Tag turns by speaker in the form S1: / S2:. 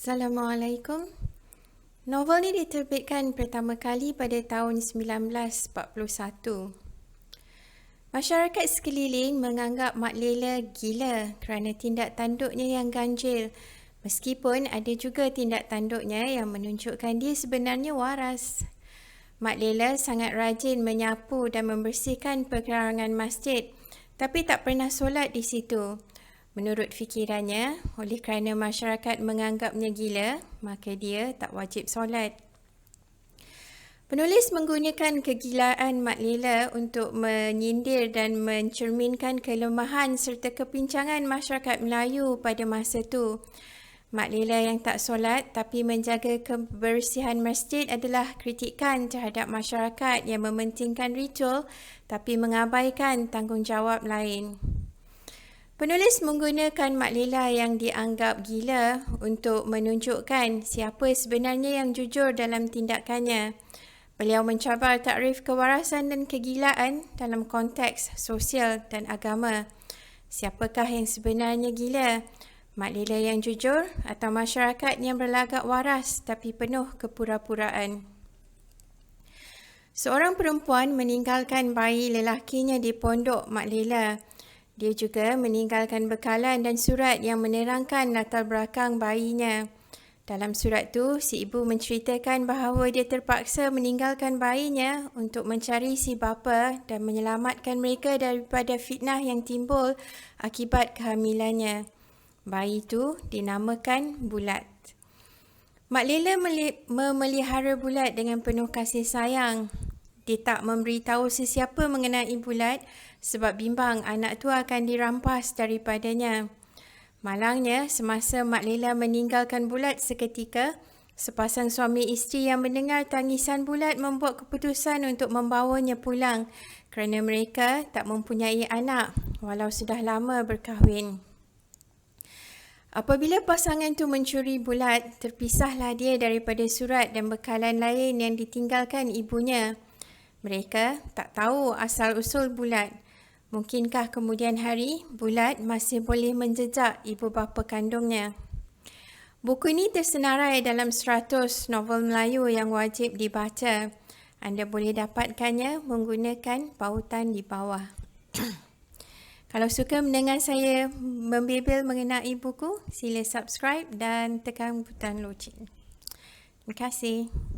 S1: Assalamualaikum. Novel ni diterbitkan pertama kali pada tahun 1941. Masyarakat sekeliling menganggap Mak Lela gila kerana tindak tanduknya yang ganjil, meskipun ada juga tindak tanduknya yang menunjukkan dia sebenarnya waras. Mak Lela sangat rajin menyapu dan membersihkan perkarangan masjid, tapi tak pernah solat di situ. Menurut fikirannya, oleh kerana masyarakat menganggapnya gila, maka dia tak wajib solat. Penulis menggunakan kegilaan Mak Lela untuk menyindir dan mencerminkan kelemahan serta kepincangan masyarakat Melayu pada masa itu. Mak Lela yang tak solat tapi menjaga kebersihan masjid adalah kritikan terhadap masyarakat yang mementingkan ritual tapi mengabaikan tanggungjawab lain. Penulis menggunakan Mak Lela yang dianggap gila untuk menunjukkan siapa sebenarnya yang jujur dalam tindakannya. Beliau mencabar takrif kewarasan dan kegilaan dalam konteks sosial dan agama. Siapakah yang sebenarnya gila? Mak Lela yang jujur atau masyarakat yang berlagak waras tapi penuh kepura-puraan? Seorang perempuan meninggalkan bayi lelakinya di pondok Mak Lela. Dia juga meninggalkan bekalan dan surat yang menerangkan latar belakang bayinya. Dalam surat tu, si ibu menceritakan bahawa dia terpaksa meninggalkan bayinya untuk mencari si bapa dan menyelamatkan mereka daripada fitnah yang timbul akibat kehamilannya. Bayi tu dinamakan Bulat. Mak Lela memelihara Bulat dengan penuh kasih sayang. Dia tak memberitahu sesiapa mengenai Bulat sebab bimbang anak tu akan dirampas daripadanya. Malangnya, semasa Mak Lela meninggalkan Bulat seketika, sepasang suami isteri yang mendengar tangisan Bulat membuat keputusan untuk membawanya pulang kerana mereka tak mempunyai anak walau sudah lama berkahwin. Apabila pasangan tu mencuri Bulat, terpisahlah dia daripada surat dan bekalan lain yang ditinggalkan ibunya. Mereka tak tahu asal-usul Bulat. Mungkinkah kemudian hari, Bulat masih boleh menjejak ibu bapa kandungnya? Buku ini tersenarai dalam 100 novel Melayu yang wajib dibaca. Anda boleh dapatkannya menggunakan pautan di bawah. Kalau suka mendengar saya membebel mengenai buku, sila subscribe dan tekan butang loceng. Terima kasih.